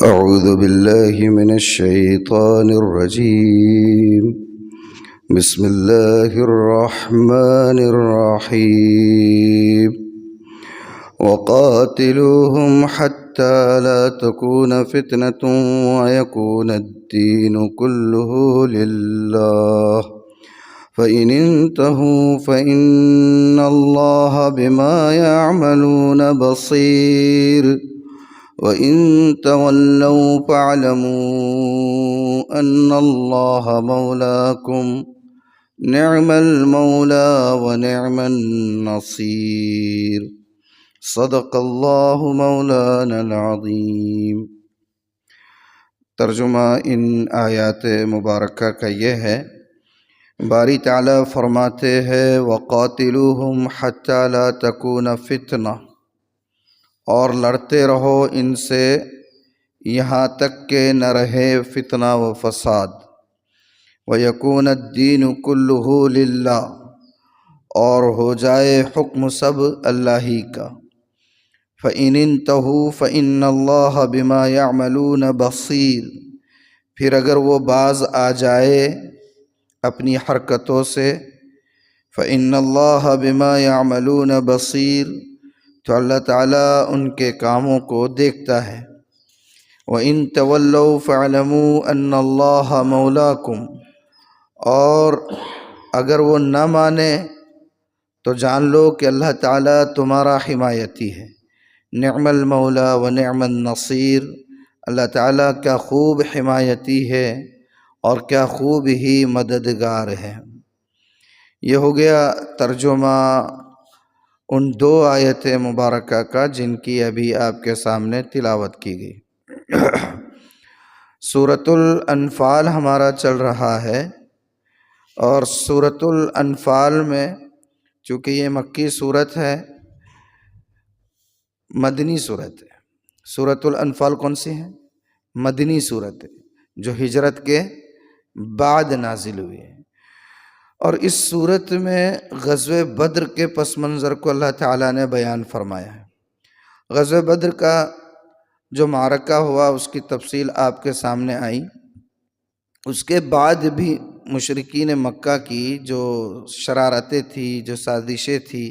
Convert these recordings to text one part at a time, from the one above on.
أعوذ بالله من الشيطان الرجيم. بسم الله الرحمن الرحيم. وقاتلوهم حتى لا تكون فتنة ويكون الدين كله لله فإن انتهوا فإن الله بما يعملون بصير وإن تولوا فاعلموا أن الله مولاكم نعم المولى ونعم النصير. صدق اللہ مولانا العظیم. ترجمہ ان آیات مبارکہ کا یہ ہے، باری تعالیٰ فرماتے ہیں وَقَاتِلُوهُمْ حَتَّى لَا تَكُونَ فِتْنَةٌ، اور لڑتے رہو ان سے یہاں تک کہ نہ رہے فتنہ و فساد، وَيَكُونَ الدِّينُ كُلُّهُ لِلَّهِ، اور ہو جائے حکم سب اللہ ہی کا. فَإِنِ انْتَهُوا فَإِنَّ اللَّهَ بِمَا يَعْمَلُونَ بَصِيرٌ، پھر اگر وہ باز آ جائے اپنی حرکتوں سے، فَإِنَّ اللَّهَ بِمَا يَعْمَلُونَ بَصِيرٌ، تو اللہ تعالیٰ ان کے کاموں کو دیکھتا ہے. وَإِن تَوَلَّوْا فَاعْلَمُوا أَنَّ اللَّهَ مَوْلَاكُمْ، اور اگر وہ نہ مانے تو جان لو کہ اللہ تعالیٰ تمہارا حمایتی ہے. نعم المولا و نعم النصیر، اللہ تعالیٰ کیا خوب حمایتی ہے اور کیا خوب ہی مددگار ہے. یہ ہو گیا ترجمہ ان دو آیت مبارکہ کا جن کی ابھی آپ کے سامنے تلاوت کی گئی. سورۃ الانفال ہمارا چل رہا ہے، اور سورۃ الانفال میں چونکہ یہ مکی صورت ہے، مدنی صورت ہے. سورۃ الانفال کون سی ہے؟ مدنی صورت ہے جو ہجرت کے بعد نازل ہوئی ہے. اور اس صورت میں غزوہ بدر کے پس منظر کو اللہ تعالیٰ نے بیان فرمایا ہے. غزوہ بدر کا جو معرکہ ہوا اس کی تفصیل آپ کے سامنے آئی. اس کے بعد بھی مشرکین مکہ کی جو شرارتیں تھیں، جو سازشیں تھیں،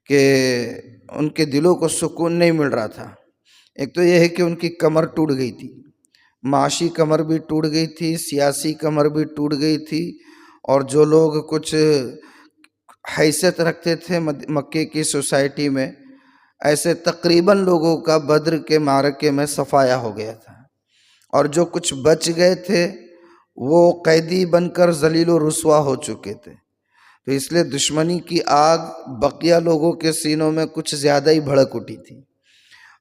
کہ ان کے دلوں کو سکون نہیں مل رہا تھا. ایک تو یہ ہے کہ ان کی کمر ٹوٹ گئی تھی، معاشی کمر بھی ٹوٹ گئی تھی، سیاسی کمر بھی ٹوٹ گئی تھی، اور جو لوگ کچھ حیثیت رکھتے تھے مکے کی سوسائٹی میں، ایسے تقریباً لوگوں کا بدر کے معرکے میں صفایا ہو گیا تھا. اور جو کچھ بچ گئے تھے وہ قیدی بن کر ذلیل و رسوا ہو چکے تھے. تو اس لیے دشمنی کی آگ بقیہ لوگوں کے سینوں میں کچھ زیادہ ہی بھڑک اٹھی تھی،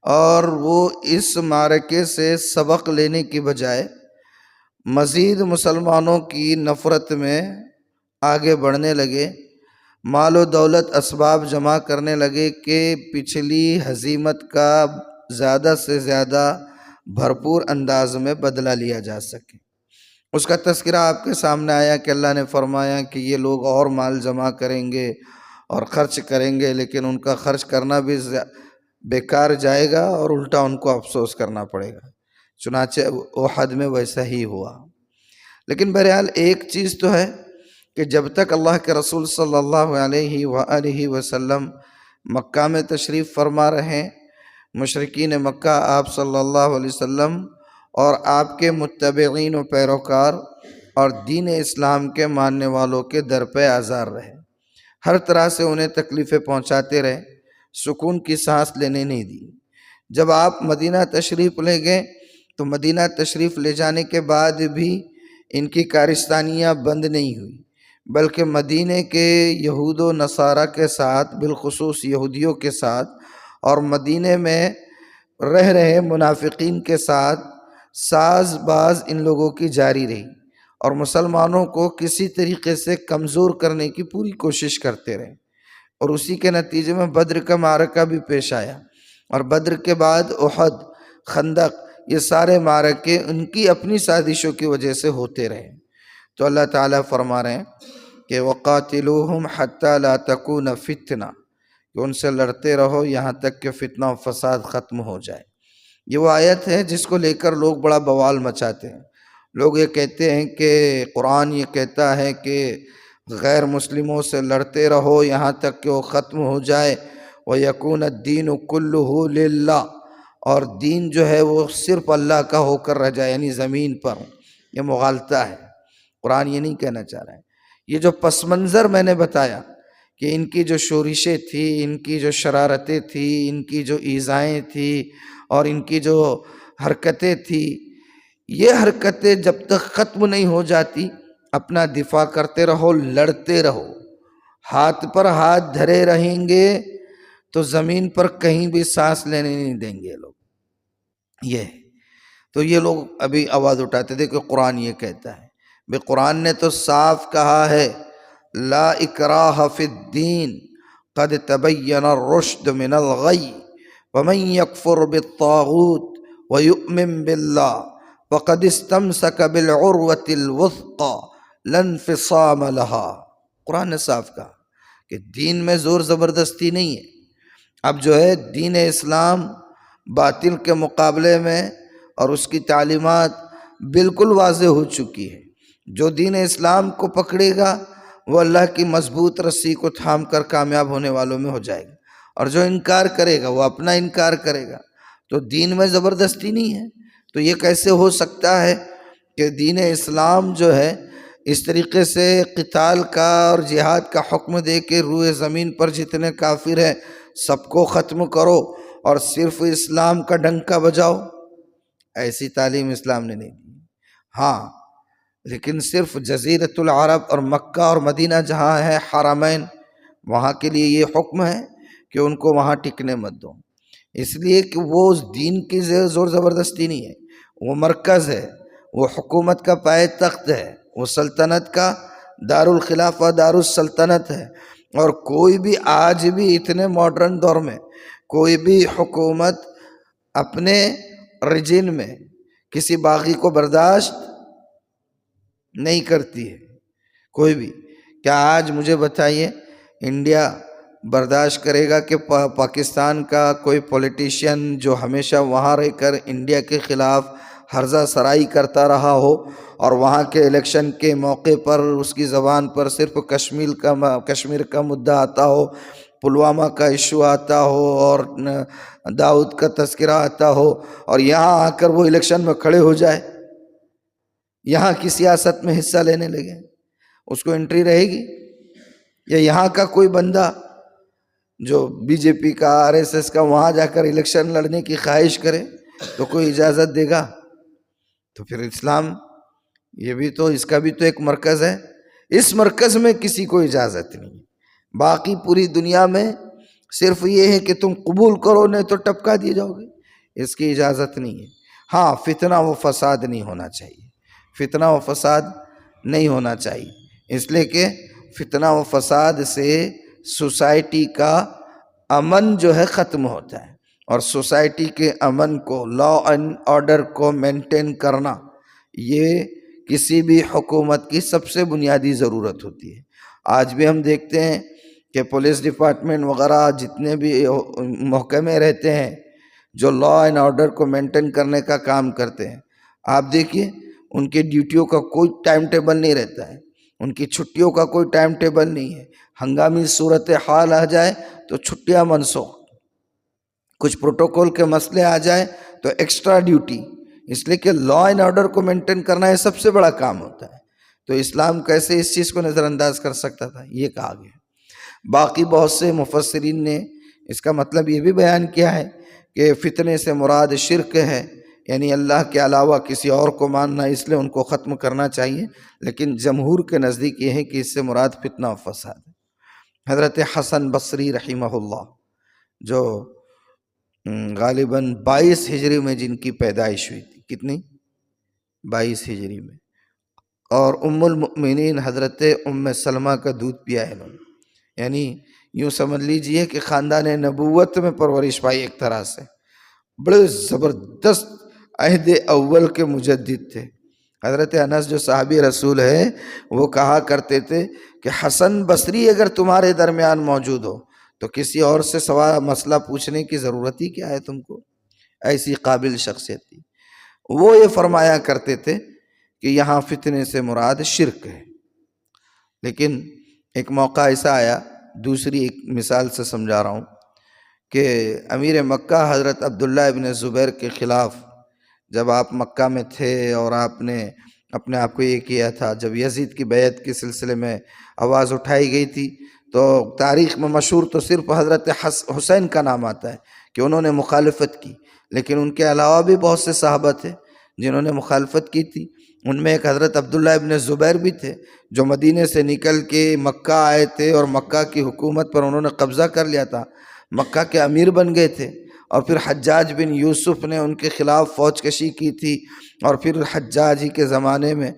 اور وہ اس معرکے سے سبق لینے کی بجائے مزید مسلمانوں کی نفرت میں آگے بڑھنے لگے، مال و دولت اسباب جمع کرنے لگے کہ پچھلی ہزیمت کا زیادہ سے زیادہ بھرپور انداز میں بدلہ لیا جا سکے. اس کا تذکرہ آپ کے سامنے آیا کہ اللہ نے فرمایا کہ یہ لوگ اور مال جمع کریں گے اور خرچ کریں گے، لیکن ان کا خرچ کرنا بھی بیکار جائے گا اور الٹا ان کو افسوس کرنا پڑے گا. چنانچہ احد میں ویسا ہی ہوا. لیکن بہرحال ایک چیز تو ہے کہ جب تک اللہ کے رسول صلی اللہ علیہ وآلہ وسلم مکہ میں تشریف فرما رہے، مشرکین مکہ آپ صلی اللہ علیہ وسلم اور آپ کے متبعین و پیروکار اور دین اسلام کے ماننے والوں کے در پہ آزار رہے، ہر طرح سے انہیں تکلیفیں پہنچاتے رہے، سکون کی سانس لینے نہیں دی. جب آپ مدینہ تشریف لے گئے تو مدینہ تشریف لے جانے کے بعد بھی ان کی کارستانیاں بند نہیں ہوئی، بلکہ مدینے کے یہود و نصارہ کے ساتھ، بالخصوص یہودیوں کے ساتھ، اور مدینے میں رہ رہے منافقین کے ساتھ ساز باز ان لوگوں کی جاری رہی، اور مسلمانوں کو کسی طریقے سے کمزور کرنے کی پوری کوشش کرتے رہے. اور اسی کے نتیجے میں بدر کا معرکہ بھی پیش آیا، اور بدر کے بعد احد، خندق، یہ سارے معرکے ان کی اپنی سازشوں کی وجہ سے ہوتے رہے. تو اللہ تعالیٰ فرما رہے ہیں کہ وَقَاتِلُوهُمْ حَتَّى لَا تَكُونَ فِتْنَةٌ، کہ ان سے لڑتے رہو یہاں تک کہ فتنہ و فساد ختم ہو جائے. یہ وہ آیت ہے جس کو لے کر لوگ بڑا بوال مچاتے ہیں۔ لوگ یہ کہتے ہیں کہ قرآن یہ کہتا ہے کہ غیر مسلموں سے لڑتے رہو یہاں تک کہ وہ ختم ہو جائے، وَيَكُونَ الدِّينُ كُلُّهُ لِلَّهِ، اور دین جو ہے وہ صرف اللہ کا ہو کر رہ جائے، یعنی زمین پر۔ یہ مغالطہ ہے، قرآن یہ نہیں کہنا چاہ رہا ہے۔ یہ جو پس منظر میں نے بتایا کہ ان کی جو شورشیں تھی، ان کی جو شرارتیں تھی، ان کی جو ایذائیں تھی اور ان کی جو حرکتیں تھی، یہ حرکتیں جب تک ختم نہیں ہو جاتی اپنا دفاع کرتے رہو، لڑتے رہو، ہاتھ پر ہاتھ دھرے رہیں گے تو زمین پر کہیں بھی سانس لینے نہیں دیں گے لوگ۔ یہ تو یہ لوگ ابھی آواز اٹھاتے تھے کہ قرآن یہ کہتا ہے، بے قرآن نے تو صاف کہا ہے لا اکراہ فی الدین قد تبین الرشد من الغی ومن یکفر بالطاغوت ویؤمن باللہ فقد استمسک بالعروۃ الوثقی لا انفصام لها۔ قرآن نے صاف کہا کہ دین میں زور زبردستی نہیں ہے۔ اب جو ہے دین اسلام باطل کے مقابلے میں اور اس کی تعلیمات بالکل واضح ہو چکی ہے۔ جو دین اسلام کو پکڑے گا وہ اللہ کی مضبوط رسی کو تھام کر کامیاب ہونے والوں میں ہو جائے گا، اور جو انکار کرے گا وہ اپنا انکار کرے گا۔ تو دین میں زبردستی نہیں ہے۔ تو یہ کیسے ہو سکتا ہے کہ دین اسلام جو ہے اس طریقے سے قتال کا اور جہاد کا حکم دے کے روئے زمین پر جتنے کافر ہیں سب کو ختم کرو اور صرف اسلام کا ڈنکا بجاؤ؟ ایسی تعلیم اسلام نے نہیں دی۔ ہاں، لیکن صرف جزیرۃ العرب اور مکہ اور مدینہ جہاں ہے حرمین، وہاں کے لیے یہ حکم ہے کہ ان کو وہاں ٹکنے مت دو، اس لیے کہ وہ اس دین کی زور زبردستی نہیں ہے، وہ مرکز ہے، وہ حکومت کا پائے تخت ہے، وہ سلطنت کا دار الخلافہ دار السلطنت ہے۔ اور کوئی بھی آج بھی اتنے ماڈرن دور میں کوئی بھی حکومت اپنے ریجن میں کسی باغی کو برداشت نہیں کرتی ہے، کوئی بھی۔ کیا آج مجھے بتائیے انڈیا برداشت کرے گا کہ پاکستان کا کوئی پولیٹیشین جو ہمیشہ وہاں رہ کر انڈیا کے خلاف ہرزہ سرائی کرتا رہا ہو اور وہاں کے الیکشن کے موقع پر اس کی زبان پر صرف کشمیر کا مدعا آتا ہو، پلوامہ کا ایشو آتا ہو اور داؤد کا تذکرہ آتا ہو، اور یہاں آ کر وہ الیکشن میں کھڑے ہو جائے، یہاں کی سیاست میں حصہ لینے لگے، اس کو انٹری رہے گی؟ یا یہاں کا کوئی بندہ جو بی جے پی کا آر ایس ایس کا وہاں جا کر الیکشن لڑنے کی خواہش کرے تو کوئی اجازت دے گا؟ تو پھر اسلام یہ بھی تو اس کا بھی تو ایک مرکز ہے، اس مرکز میں کسی کو اجازت نہیں ہے۔ باقی پوری دنیا میں صرف یہ ہے کہ تم قبول کرو نہیں تو ٹپکا دیے جاؤ گے، اس کی اجازت نہیں ہے۔ ہاں، فتنہ و فساد نہیں ہونا چاہیے، فتنہ و فساد نہیں ہونا چاہیے، اس لیے کہ فتنہ و فساد سے سوسائٹی کا امن جو ہے ختم ہوتا ہے، اور سوسائٹی کے امن کو، لا اینڈ آرڈر کو مینٹین کرنا یہ کسی بھی حکومت کی سب سے بنیادی ضرورت ہوتی ہے۔ آج بھی ہم دیکھتے ہیں کہ پولیس ڈپارٹمنٹ وغیرہ جتنے بھی محکمے رہتے ہیں جو لا اینڈ آرڈر کو مینٹین کرنے کا کام کرتے ہیں، آپ دیکھیے ان کی ڈیوٹیوں کا کوئی ٹائم ٹیبل نہیں رہتا ہے، ان کی چھٹیوں کا کوئی ٹائم ٹیبل نہیں ہے۔ ہنگامی صورتحال آ جائے تو چھٹیاں منسوخ، کچھ پروٹوکول کے مسئلے آ جائے تو ایکسٹرا ڈیوٹی، اس لیے کہ لا اینڈ آرڈر کو مینٹین کرنا یہ سب سے بڑا کام ہوتا ہے۔ تو اسلام کیسے اس چیز کو نظر انداز کر سکتا تھا؟ یہ کہا گیا۔ باقی بہت سے مفسرین نے اس کا مطلب یہ بھی بیان کیا ہے کہ فتنے سے مراد شرک ہے، یعنی اللہ کے علاوہ کسی اور کو ماننا، اس لیے ان کو ختم کرنا چاہیے، لیکن جمہور کے نزدیک یہ ہے کہ اس سے مراد فتنہ و فساد ہے۔ حضرت حسن بصری رحمہ اللہ جو غالباً 22 ہجری میں جن کی پیدائش ہوئی تھی، کتنی؟ 22 ہجری میں، اور ام المؤمنین حضرت ام سلمہ کا دودھ پیا ہے انہوں نے، یعنی یوں سمجھ لیجئے کہ خاندان نبوت میں پرورش پائی ایک طرح سے، بڑے زبردست عہد اول کے مجدد تھے۔ حضرت انس جو صحابی رسول ہے وہ کہا کرتے تھے کہ حسن بصری اگر تمہارے درمیان موجود ہو تو کسی اور سے مسئلہ پوچھنے کی ضرورت ہی کیا ہے تم کو؟ ایسی قابل شخصیت تھی. وہ یہ فرمایا کرتے تھے کہ یہاں فتنے سے مراد شرک ہے. لیکن ایک موقع ایسا آیا، دوسری ایک مثال سے سمجھا رہا ہوں، کہ امیر مکہ حضرت عبداللہ ابن زبیر کے خلاف جب آپ مکہ میں تھے اور آپ نے اپنے آپ کو یہ کیا تھا، جب یزید کی بیعت کے سلسلے میں آواز اٹھائی گئی تھی تو تاریخ میں مشہور تو صرف حضرت حسین کا نام آتا ہے کہ انہوں نے مخالفت کی، لیکن ان کے علاوہ بھی بہت سے صحابہ تھے جنہوں نے مخالفت کی تھی. ان میں ایک حضرت عبداللہ ابن زبیر بھی تھے جو مدینے سے نکل کے مکہ آئے تھے اور مکہ کی حکومت پر انہوں نے قبضہ کر لیا تھا، مکہ کے امیر بن گئے تھے. اور پھر حجاج بن یوسف نے ان کے خلاف فوج کشی کی تھی، اور پھر حجاج ہی کے زمانے میں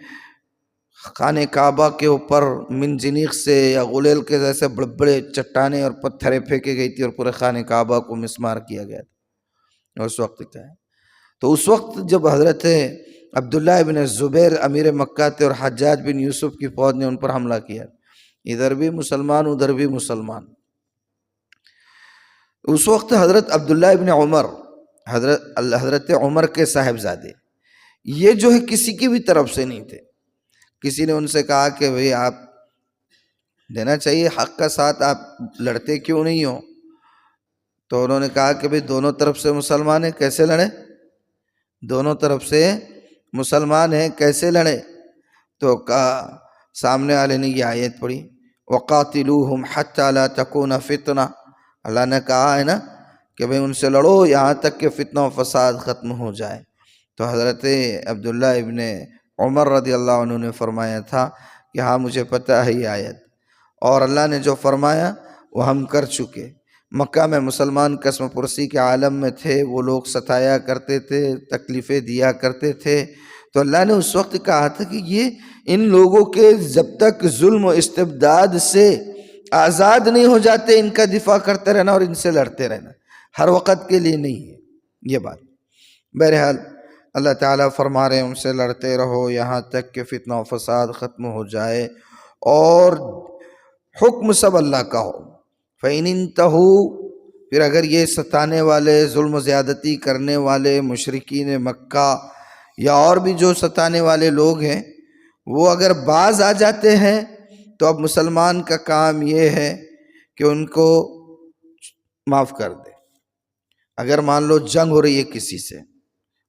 خانہ کعبہ کے اوپر منجنیق سے یا غلیل کے جیسے بڑے بڑے چٹانیں اور پتھریں پھینکے گئی تھی اور پورے خانہ کعبہ کو مسمار کیا گیا تھا اس وقت کا ہے. تو اس وقت جب حضرت عبداللہ ابن زبیر امیر مکہ تھے اور حجاج بن یوسف کی فوج نے ان پر حملہ کیا، ادھر بھی مسلمان ادھر بھی مسلمان. اس وقت حضرت عبداللہ ابن عمر، حضرت عمر کے صاحبزادے، یہ جو ہے کسی کی بھی طرف سے نہیں تھے. کسی نے ان سے کہا کہ بھئی آپ دینا چاہیے حق کا ساتھ، آپ لڑتے کیوں نہیں ہو؟ تو انہوں نے کہا کہ بھئی دونوں طرف سے مسلمان ہیں، کیسے لڑیں؟ دونوں طرف سے مسلمان ہیں، کیسے لڑیں؟ تو کہا، سامنے والے نے یہ آیت پڑھی، وَقَاتِلُوهُمْ حَتَّى لَا تَكُونَ فِتْنَةٌ. اللہ نے کہا ہے نا کہ بھئی ان سے لڑو یہاں تک کہ فتنہ و فساد ختم ہو جائے. تو حضرت عبداللہ ابن عمر رضی اللہ عنہ نے فرمایا تھا کہ ہاں مجھے پتہ ہے یہ آیت، اور اللہ نے جو فرمایا وہ ہم کر چکے. مکہ میں مسلمان قسم پرسی کے عالم میں تھے، وہ لوگ ستایا کرتے تھے، تکلیفیں دیا کرتے تھے. تو اللہ نے اس وقت کہا تھا کہ یہ ان لوگوں کے جب تک ظلم و استبداد سے آزاد نہیں ہو جاتے ان کا دفاع کرتے رہنا اور ان سے لڑتے رہنا، ہر وقت کے لیے نہیں ہے یہ بات. بہرحال اللہ تعالیٰ فرما رہے ہیں ان سے لڑتے رہو یہاں تک کہ فتنہ و فساد ختم ہو جائے اور حکم سب اللہ کا ہو. فَإِنِ انتَهُوا، پھر اگر یہ ستانے والے، ظلم و زیادتی کرنے والے مشرکین مکہ یا اور بھی جو ستانے والے لوگ ہیں وہ اگر باز آ جاتے ہیں تو اب مسلمان کا کام یہ ہے کہ ان کو معاف کر دے. اگر مان لو جنگ ہو رہی ہے کسی سے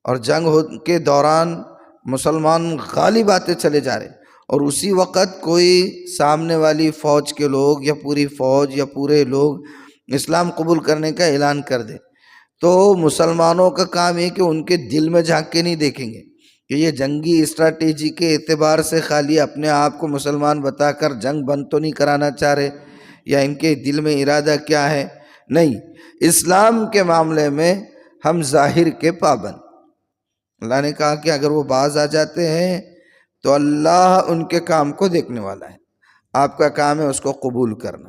اور جنگ کے دوران مسلمان غالب آتے چلے جا رہے اور اسی وقت کوئی سامنے والی فوج کے لوگ یا پوری فوج یا پورے لوگ اسلام قبول کرنے کا اعلان کر دے، تو مسلمانوں کا کام یہ کہ ان کے دل میں جھانک کے نہیں دیکھیں گے کہ یہ جنگی اسٹریٹجی کے اعتبار سے خالی اپنے آپ کو مسلمان بتا کر جنگ بند تو نہیں کرانا چاہ رہے یا ان کے دل میں ارادہ کیا ہے. نہیں، اسلام کے معاملے میں ہم ظاہر کے پابند. اللہ نے کہا کہ اگر وہ باز آ جاتے ہیں تو اللہ ان کے کام کو دیکھنے والا ہے، آپ کا کام ہے اس کو قبول کرنا.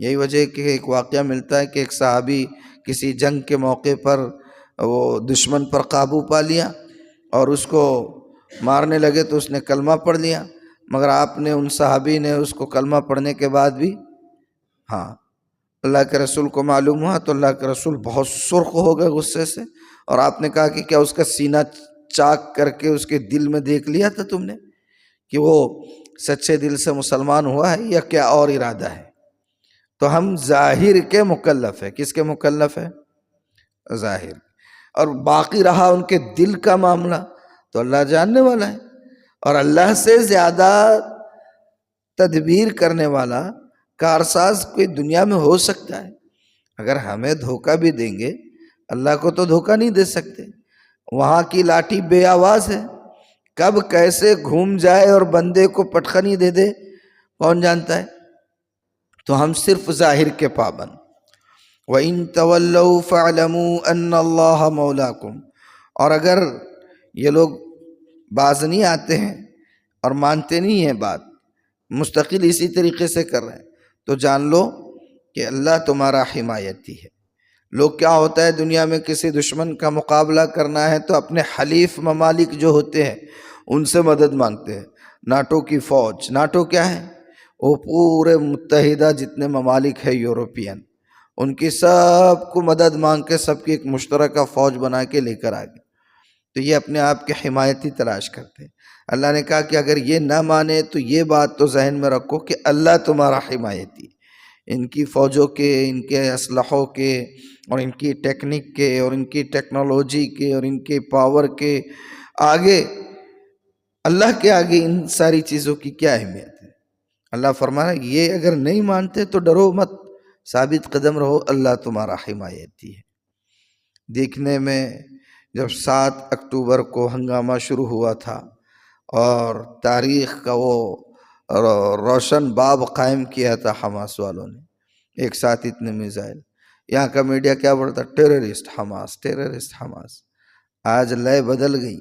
یہی وجہ کہ ایک واقعہ ملتا ہے کہ ایک صحابی کسی جنگ کے موقع پر وہ دشمن پر قابو پا لیا اور اس کو مارنے لگے تو اس نے کلمہ پڑھ لیا، مگر آپ نے ان صحابی نے اس کو کلمہ پڑھنے کے بعد بھی اللہ کے رسول کو معلوم ہوا تو اللہ کے رسول بہت سرخ ہو گئے غصے سے، اور آپ نے کہا کہ کیا اس کا سینہ چاک کر کے اس کے دل میں دیکھ لیا تھا تم نے کہ وہ سچے دل سے مسلمان ہوا ہے یا کیا اور ارادہ ہے؟ تو ہم ظاہر کے مکلف ہے. کس کے مکلف ہے؟ ظاہر. اور باقی رہا ان کے دل کا معاملہ تو اللہ جاننے والا ہے، اور اللہ سے زیادہ تدبیر کرنے والا کارساز کوئی دنیا میں ہو سکتا ہے؟ اگر ہمیں دھوکہ بھی دیں گے اللہ کو تو دھوکہ نہیں دے سکتے. وہاں کی لاٹھی بے آواز ہے، کب کیسے گھوم جائے اور بندے کو پٹخنی دے دے کون جانتا ہے. تو ہم صرف ظاہر کے پابند. وَإِن تَوَلَّوْا فَاعْلَمُوا أَنَّ اللَّهَ مَوْلَاكُمْ، اور اگر یہ لوگ باز نہیں آتے ہیں اور مانتے نہیں ہیں بات، مستقل اسی طریقے سے کر رہے ہیں، تو جان لو کہ اللہ تمہارا حمایتی ہے. لوگ کیا ہوتا ہے دنیا میں کسی دشمن کا مقابلہ کرنا ہے تو اپنے حلیف ممالک جو ہوتے ہیں ان سے مدد مانگتے ہیں. ناٹو کی فوج، ناٹو کیا ہے؟ وہ پورے متحدہ جتنے ممالک ہیں یوروپین، ان کی سب کو مدد مانگ کے سب کی ایک مشترکہ فوج بنا کے لے کر آگے، تو یہ اپنے آپ کے حمایتی تلاش کرتے ہیں۔ اللہ نے کہا کہ اگر یہ نہ مانے تو یہ بات تو ذہن میں رکھو کہ اللہ تمہارا حمایتی ہے، ان کی فوجوں کے، ان کے اسلحوں کے، اور ان کی ٹیکنک کے، اور ان کی ٹیکنالوجی کے، اور ان کے پاور کے آگے، اللہ کے آگے ان ساری چیزوں کی کیا اہمیت ہے۔ اللہ فرما رہا ہے یہ اگر نہیں مانتے تو ڈرو مت، ثابت قدم رہو، اللہ تمہارا حمایتی ہے۔ دیکھنے میں جب 7 اکتوبر کو ہنگامہ شروع ہوا تھا اور تاریخ کا وہ روشن باب قائم کیا تھا حماس والوں نے، ایک ساتھ اتنے میزائل، یہاں کا میڈیا کیا بولتا، ٹیررسٹ حماس، ٹیررسٹ حماس۔ آج لئے بدل گئی،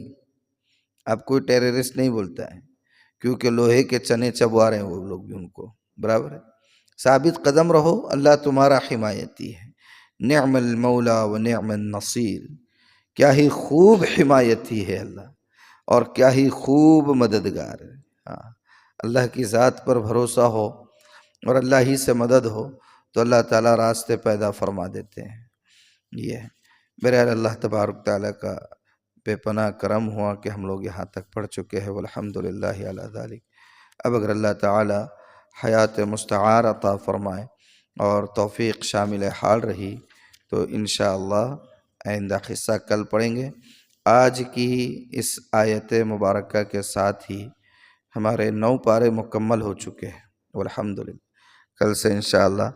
اب کوئی ٹیررسٹ نہیں بولتا ہے، کیونکہ لوہے کے چنے چبوا رہے ہیں وہ لوگ بھی ان کو، برابر ہے۔ ثابت قدم رہو، اللہ تمہارا حمایتی ہے۔ نعم المولا و نعم النصیر، کیا ہی خوب حمایتی ہے اللہ، اور کیا ہی خوب مددگار ہے۔ ہاں، اللہ کی ذات پر بھروسہ ہو اور اللہ ہی سے مدد ہو تو اللہ تعالیٰ راستے پیدا فرما دیتے ہیں۔ یہ ہے بہرحال اللہ تبارک تعالیٰ کا بے پناہ کرم ہوا کہ ہم لوگ یہاں تک پڑھ چکے ہیں، والحمدللہ علی ذالک۔ اب اگر اللہ تعالیٰ حیات مستعار عطا فرمائے اور توفیق شامل حال رہی تو انشاءاللہ آئندہ قصہ کل پڑھیں گے۔ آج کی اس آیت مبارکہ کے ساتھ ہی ہمارے 9 پارے مکمل ہو چکے ہیں، والحمدللہ۔ کل سے انشاءاللہ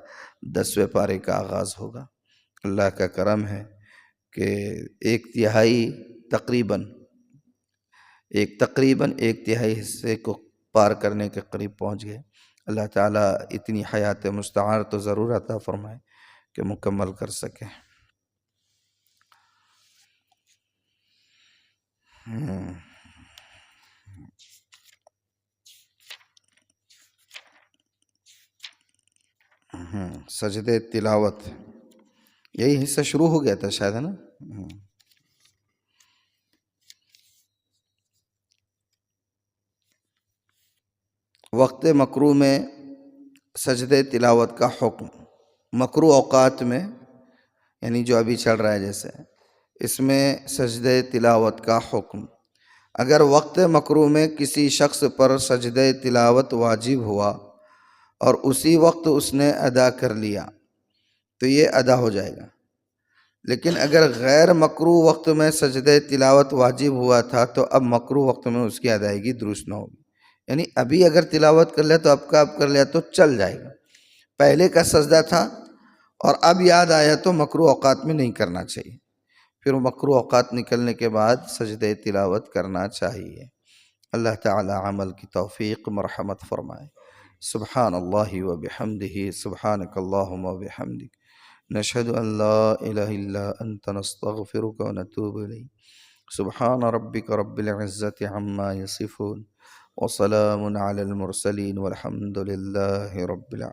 10ویں پارے کا آغاز ہوگا۔ اللہ کا کرم ہے کہ تقریباً ایک تہائی حصے کو پار کرنے کے قریب پہنچ گئے۔ اللہ تعالیٰ اتنی حیات مستعار تو ضرور عطا فرمائے کہ مکمل کر سکے۔ سجدے تلاوت، یہی حصہ شروع ہو گیا تھا شاید، ہے نا؟ وقت مکروہ میں سجدے تلاوت کا حکم، مکروہ اوقات میں یعنی جو ابھی چل رہا ہے جیسے، اس میں سجدے تلاوت کا حکم۔ اگر وقت مکروہ میں کسی شخص پر سجدے تلاوت واجب ہوا اور اسی وقت اس نے ادا کر لیا تو یہ ادا ہو جائے گا، لیکن اگر غیر مکروہ وقت میں سجدے تلاوت واجب ہوا تھا تو اب مکروہ وقت میں اس کی ادائیگی درست نہ ہوگی۔ یعنی ابھی اگر تلاوت کر لیا تو اب کا اب کر لیا تو چل جائے گا، پہلے کا سجدہ تھا اور اب یاد آیا تو مکروہ اوقات میں نہیں کرنا چاہیے، پھر مکروہ اوقات نکلنے کے بعد سجدہ تلاوت کرنا چاہیے۔ اللہ تعالی عمل کی توفیق مرحمت فرمائے۔ سبحان اللہ و بحمدہ، سبحانک اللہم و بحمدک، نشہد ان لا الہ الا انت، نستغفرک و نتوب الیک۔ سبحان ربک رب العزت عما یصفون، وسلام علی المرسلین، والحمد للہ رب العالمین۔